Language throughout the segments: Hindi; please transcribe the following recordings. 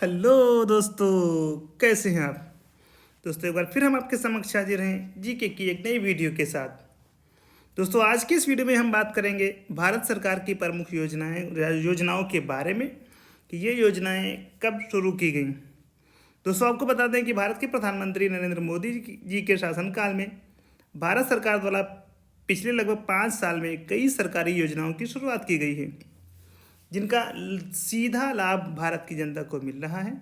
हेलो दोस्तों, कैसे हैं आप। दोस्तों एक बार फिर हम आपके समक्ष हाजिर हैं जीके की एक नई वीडियो के साथ। दोस्तों आज की इस वीडियो में हम बात करेंगे भारत सरकार की प्रमुख योजनाओं के बारे में कि ये योजनाएं कब शुरू की गई। दोस्तों आपको बता दें कि भारत के प्रधानमंत्री नरेंद्र मोदी जी के शासनकाल में भारत सरकार द्वारा पिछले लगभग 5 साल में कई सरकारी योजनाओं की शुरुआत की गई है, जिनका सीधा लाभ भारत की जनता को मिल रहा है।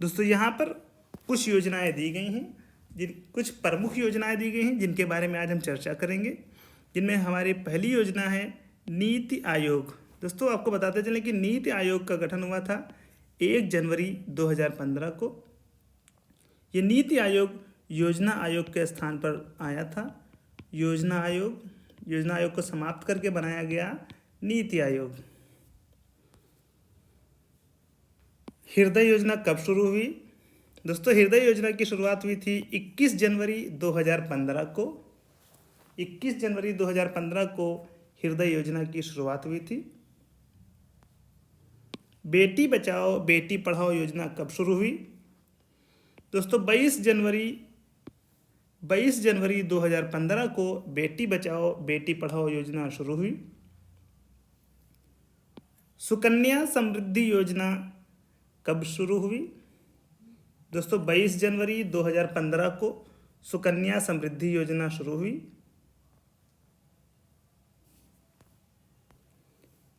दोस्तों यहाँ पर कुछ योजनाएं दी गई हैं, कुछ प्रमुख योजनाएं दी गई हैं जिनके बारे में आज हम चर्चा करेंगे। जिनमें हमारी पहली योजना है नीति आयोग। दोस्तों आपको बताते चलें कि नीति आयोग का गठन हुआ था 1 जनवरी 2015 को। ये नीति आयोग योजना आयोग के स्थान पर आया था। योजना आयोग को समाप्त करके बनाया गया नीति आयोग। हृदय योजना कब शुरू हुई। दोस्तों हृदय योजना की शुरुआत हुई थी 21 जनवरी 2015 को। 21 जनवरी 2015 को हृदय योजना की शुरुआत हुई थी। बेटी बचाओ बेटी पढ़ाओ योजना कब शुरू हुई। दोस्तों 22 जनवरी 2015 को बेटी बचाओ बेटी पढ़ाओ योजना शुरू हुई। सुकन्या समृद्धि योजना कब शुरू हुई। दोस्तों 22 जनवरी 2015 को सुकन्या समृद्धि योजना शुरू हुई।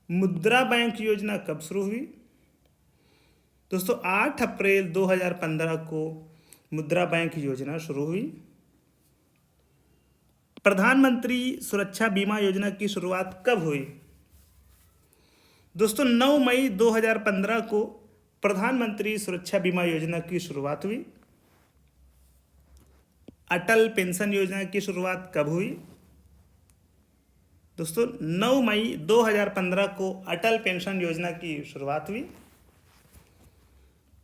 मुद्रा बैंक योजना कब शुरू हुई। दोस्तों 8 अप्रैल 2015 को मुद्रा बैंक योजना शुरू हुई। प्रधानमंत्री सुरक्षा बीमा योजना की शुरुआत कब हुई। दोस्तों 9 मई 2015 को प्रधानमंत्री सुरक्षा बीमा योजना की शुरुआत हुई। अटल पेंशन योजना की शुरुआत कब हुई। दोस्तों 9 मई 2015 को अटल पेंशन योजना की शुरुआत हुई।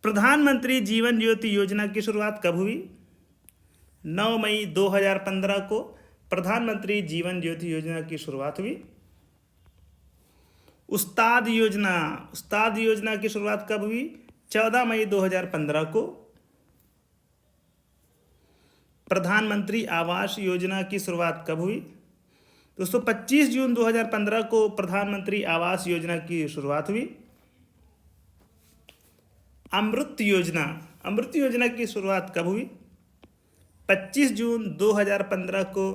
प्रधानमंत्री जीवन ज्योति योजना की शुरुआत कब हुई। 9 मई 2015 को प्रधानमंत्री जीवन ज्योति योजना की शुरुआत हुई। उस्ताद योजना की शुरुआत कब हुई। 14 मई 2015 को। प्रधानमंत्री आवास योजना की शुरुआत कब हुई। दोस्तों 25 जून 2015 को प्रधानमंत्री आवास योजना की शुरुआत हुई। अमृत योजना की शुरुआत कब हुई। 25 जून 2015 को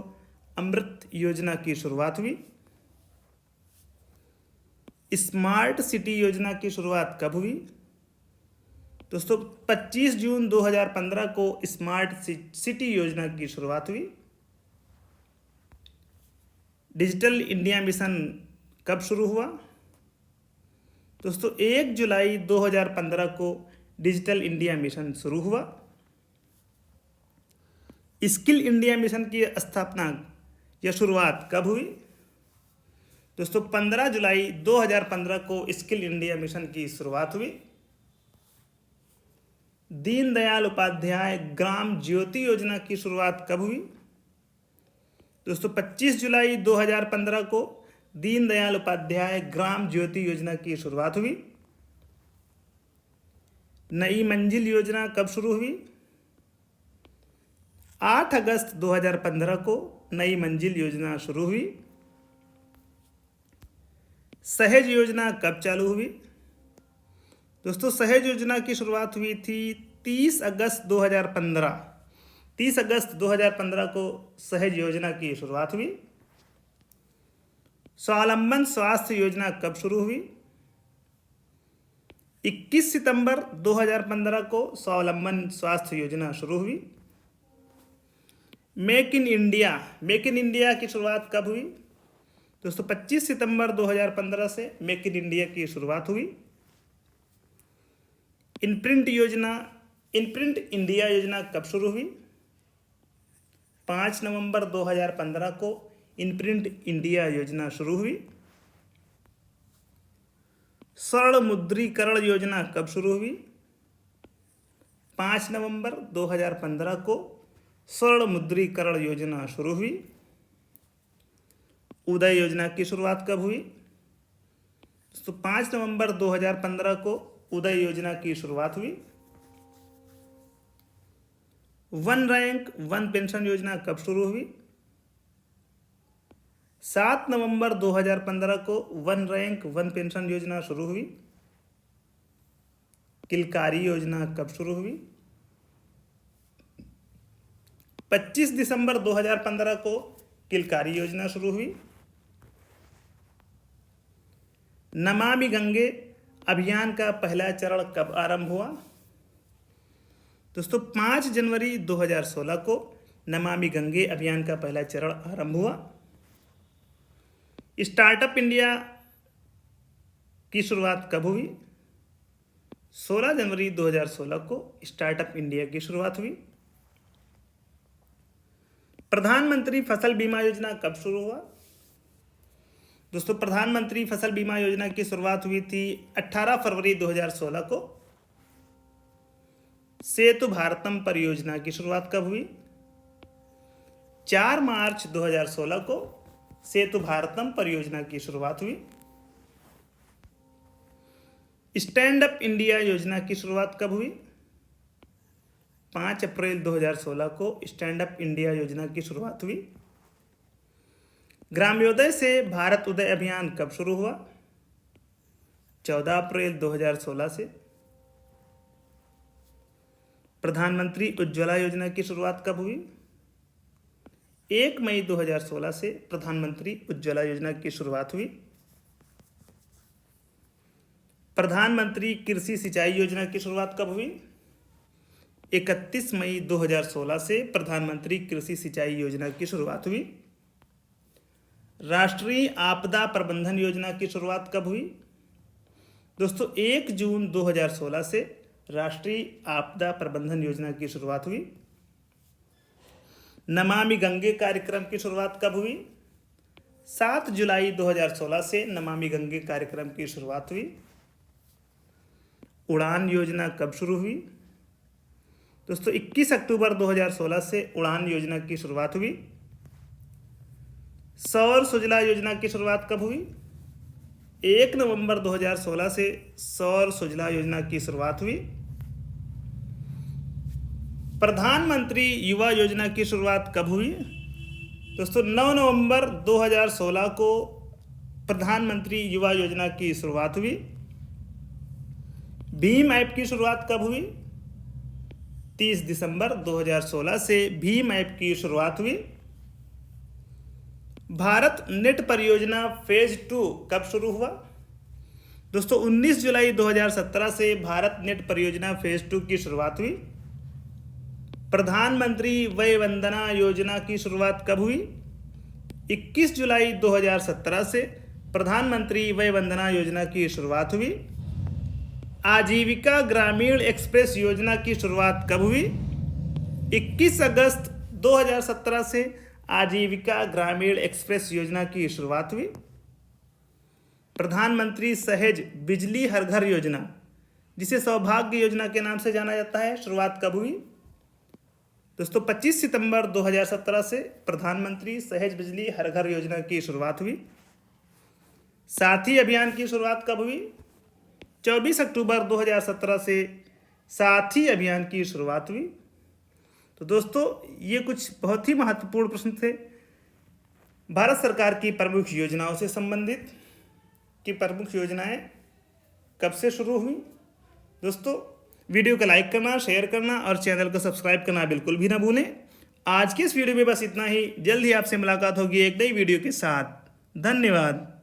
अमृत योजना की शुरुआत हुई। स्मार्ट सिटी योजना की शुरुआत कब हुई। दोस्तों 25 जून 2015 को स्मार्ट सिटी योजना की शुरुआत हुई। डिजिटल इंडिया मिशन कब शुरू हुआ। दोस्तों 1 जुलाई 2015 को डिजिटल इंडिया मिशन शुरू हुआ। स्किल इंडिया मिशन की स्थापना या शुरुआत कब हुई। दोस्तों 15 जुलाई 2015 को स्किल इंडिया मिशन की शुरुआत हुई। दीनदयाल उपाध्याय ग्राम ज्योति योजना की शुरुआत कब हुई। दोस्तों 25 जुलाई 2015 को दीनदयाल उपाध्याय ग्राम ज्योति योजना की शुरुआत हुई। नई मंजिल योजना कब शुरू हुई। 8 अगस्त 2015 को नई मंजिल योजना शुरू हुई। सहज योजना कब चालू हुई। दोस्तों सहज योजना की शुरुआत हुई थी 30 अगस्त 2015। 30 अगस्त 2015 को सहज योजना की शुरुआत हुई। स्वावलंबन स्वास्थ्य योजना कब शुरू हुई। 21 सितंबर 2015 को स्वावलंबन स्वास्थ्य योजना शुरू हुई। मेक इन इंडिया की शुरुआत कब हुई। दोस्तों 25 सितंबर 2015 से मेक इन इंडिया की शुरुआत हुई। इनप्रिंट इंडिया योजना कब शुरू हुई। 5 नवंबर 2015 को इनप्रिंट इंडिया योजना शुरू हुई। स्वर्ण मुद्रीकरण योजना कब शुरू हुई। 5 नवंबर 2015 को स्वर्ण मुद्रीकरण योजना शुरू हुई। उदय योजना की शुरुआत कब हुई। तो 5 नवंबर 2015 को उदय योजना की शुरुआत हुई? वन रैंक वन पेंशन योजना कब शुरू हुई? 7 नवंबर 2015 को वन रैंक वन पेंशन योजना शुरू हुई। किलकारी योजना कब शुरू हुई? 25 दिसंबर 2015 को किलकारी योजना शुरू हुई। नमामि गंगे अभियान का पहला चरण कब आरंभ हुआ? दोस्तों 5 जनवरी 2016 को नमामि गंगे अभियान का पहला चरण आरंभ हुआ। स्टार्टअप इंडिया की शुरुआत कब हुई? 16 जनवरी 2016 को स्टार्टअप इंडिया की शुरुआत हुई। प्रधानमंत्री फसल बीमा योजना कब शुरू हुआ? दोस्तों प्रधानमंत्री फसल बीमा योजना की शुरुआत हुई थी 18 फरवरी 2016 को। सेतु भारतम परियोजना की शुरुआत कब हुई? 4 मार्च 2016 को सेतु भारतम परियोजना की शुरुआत हुई। स्टैंड अप इंडिया योजना की शुरुआत कब हुई? 5 अप्रैल 2016 को स्टैंड अप इंडिया योजना की शुरुआत हुई। ग्राम्योदय से भारत उदय अभियान कब शुरू हुआ? 14 अप्रैल 2016 से। प्रधानमंत्री उज्ज्वला योजना की शुरुआत कब हुई? 1 मई 2016 से प्रधानमंत्री उज्ज्वला योजना की शुरुआत हुई। प्रधानमंत्री कृषि सिंचाई योजना की शुरुआत कब हुई? 31 मई 2016 से प्रधानमंत्री कृषि सिंचाई योजना की शुरुआत हुई। राष्ट्रीय आपदा प्रबंधन योजना की शुरुआत कब हुई? दोस्तों 1 जून 2016 से राष्ट्रीय आपदा प्रबंधन योजना की शुरुआत हुई। नमामि गंगे कार्यक्रम की शुरुआत कब हुई? 7 जुलाई 2016 से नमामि गंगे कार्यक्रम की शुरुआत हुई। उड़ान योजना कब शुरू हुई? दोस्तों 21 अक्टूबर 2016 से उड़ान योजना की शुरुआत हुई। सौर सुजला योजना की शुरुआत कब हुई? 1 नवंबर 2016 से सौर सुजला योजना की शुरुआत हुई। प्रधानमंत्री युवा योजना की शुरुआत कब हुई? दोस्तों 9 नवंबर 2016 को प्रधानमंत्री युवा योजना की शुरुआत हुई। भीम ऐप की शुरुआत कब हुई? 30 दिसंबर 2016 से भीम ऐप की शुरुआत हुई। भारत नेट परियोजना फेज 2 कब शुरू हुआ? दोस्तों 19 जुलाई 2017 से भारत नेट परियोजना फेज 2 की शुरुआत हुई। प्रधानमंत्री वय वंदना योजना की शुरुआत कब हुई? 21 जुलाई 2017 से प्रधानमंत्री वय वंदना योजना की शुरुआत हुई। आजीविका ग्रामीण एक्सप्रेस योजना की शुरुआत कब हुई? 21 अगस्त 2017 से आजीविका ग्रामीण एक्सप्रेस योजना की शुरुआत हुई। प्रधानमंत्री सहज बिजली हर घर योजना, जिसे सौभाग्य योजना के नाम से जाना जाता है, शुरुआत कब हुई? दोस्तों 25 सितंबर 2017 से प्रधानमंत्री सहज बिजली हर घर योजना की शुरुआत हुई। साथी अभियान की शुरुआत कब हुई? 24 अक्टूबर 2017 से साथी अभियान की शुरुआत हुई। तो दोस्तों ये कुछ बहुत ही महत्वपूर्ण प्रश्न थे भारत सरकार की प्रमुख योजनाओं से संबंधित कि प्रमुख योजनाएं कब से शुरू हुई। दोस्तों वीडियो को लाइक करना, शेयर करना और चैनल को सब्सक्राइब करना बिल्कुल भी ना भूलें। आज के इस वीडियो में बस इतना ही। जल्द ही आपसे मुलाकात होगी एक नई वीडियो के साथ। धन्यवाद।